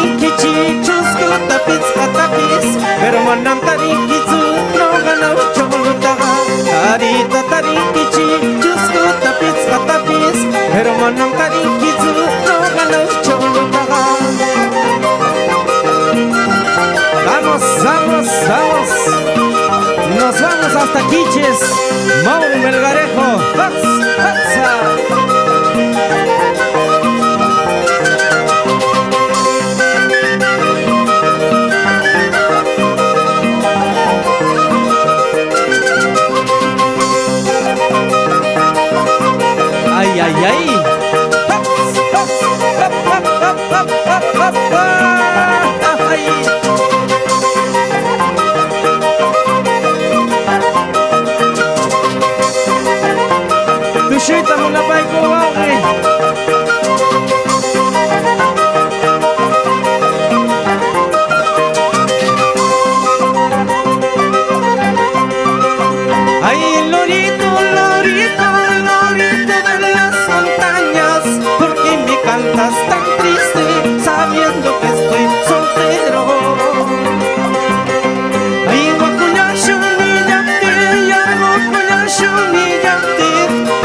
tarinkichi chuskuta pizkatapis pero manam tarinkichu no ganaw cholutaga tarita tarinkichi chuskuta pizkatapis pero manam tarinkichu no ganaw cholutaga. Vamos, vamos, vamos. Nos vamos hasta Quiches, Mauro Melgarejo. Ay, ay, ay. Tushita mo na ba ko okay? Ay, lorito, lorito, lorito de las montañas, ¿por qué me cantas tan triste sabiendo que estoy soltero? Ay, guacuñasho ni llante, ya guacuñasho ni llante.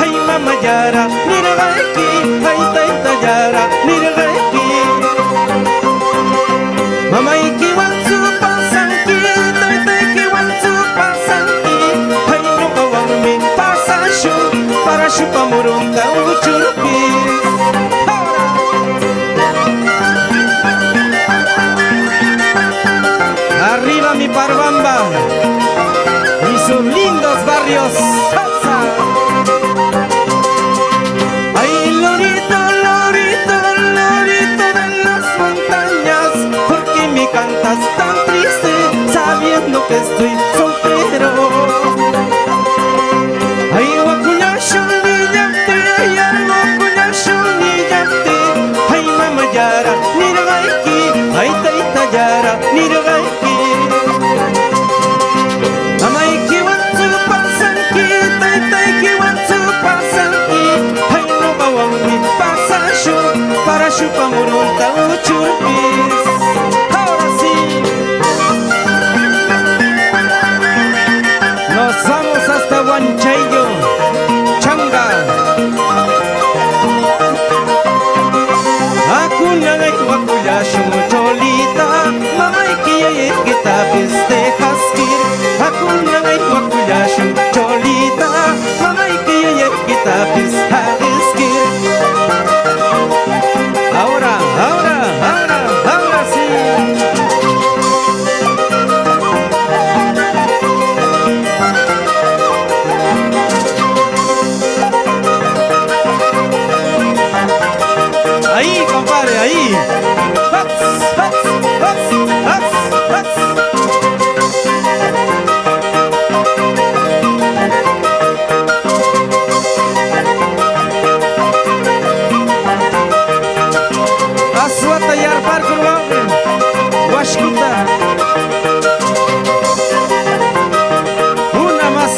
Ay, mama yara, mira aquí, ay, taita yara, mira aquí. Mama iki wansu pasanki, taita iki wansu pasanki. Ay, no kawang min pasasyo, para siya pamurong ka uchurupis. Arriba mi Parbamba y sus lindos barrios. Ay, lorito, lorito, lorito de las montañas, ¿por qué me cantas tan triste sabiendo que estoy soltero? Ay, guacuñasho ni llante, ay, guacuñasho ni llante. Ay, mama yara, mira aquí, ay, taita yara, mira aquí. Mama iki wansu pasanki, taita iki wansu pasanki. Ay, no bawang min pasasyo, para siya pamurong ka uchurpis. Ahora sí. Nos vamos hasta Huanchayllo, Changa. Aku nangay wakuyasyo mo cholita, mamay kiyay kita pistehaskin. Aku nangay wakuyasyo mo cholita, mamay kiyay kita pistehaskin. Ahora, ahora, ahora, ahora sí. Ahí, compadre, ahí. ¡Hops, hops, hops, hops, hops! Aswata yarpar kurwaqin, washkuta. Una más.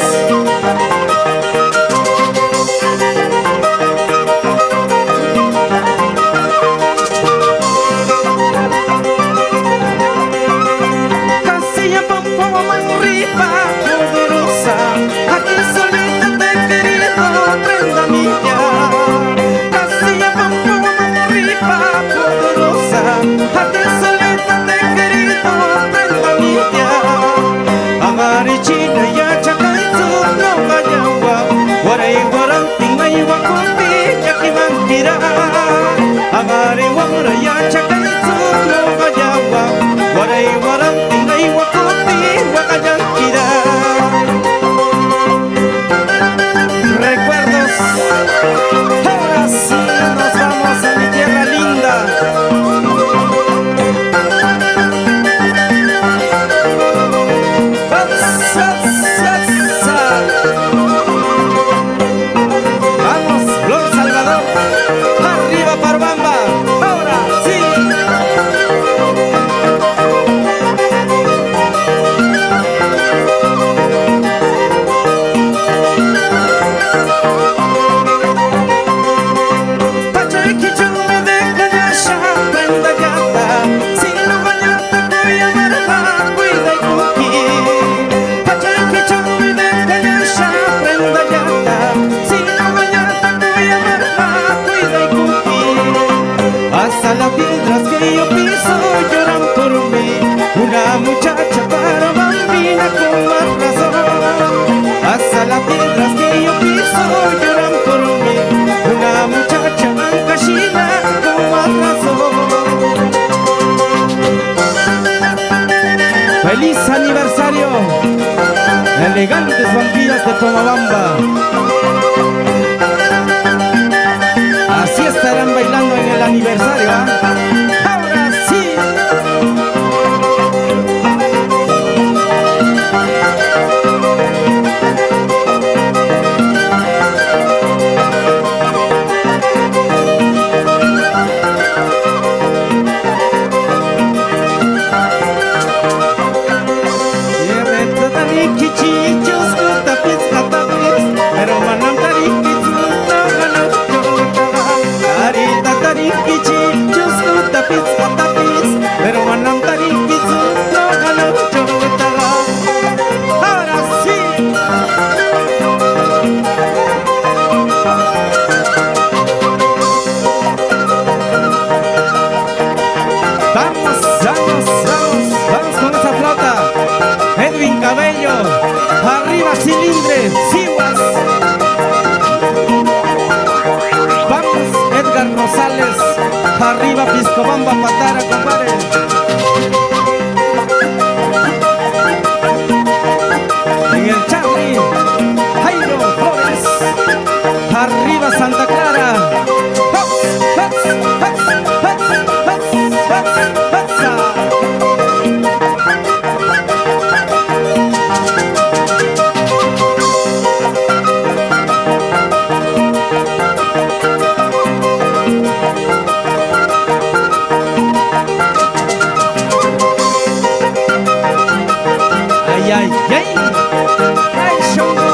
Casilla pompo manripa poderosa, aquí solita te he querido, prenda mía. Casilla pompo manripa poderosa, aquí solita te he querido, prenda mía. Agarichina ya chakaitsu no gayawa, waray warang tingay wakuti yakimankira. Agari wara ya chakaitsu no gayawa, waray warang tingay wakuti wakayankira. aniversario, elegantes bandidas de Pomabamba. Así estarán bailando en el aniversario, ¿ah? Ahora sí. Pero manam tarik kizu no gano chotara. Ahora sí. Vamos, vamos, vamos, vamos con esa flauta. Edwin Cabello, arriba Cilindre, Siwas. Vamos, Edgar Rosales, arriba Piscobamba, Patara, compadre. En el Charlie, Jairo Flores, arriba Santa Clara. ¡Hops, hops, hops, hops, hops, hops, hops! Ay, ay, ay, ay, Shongo.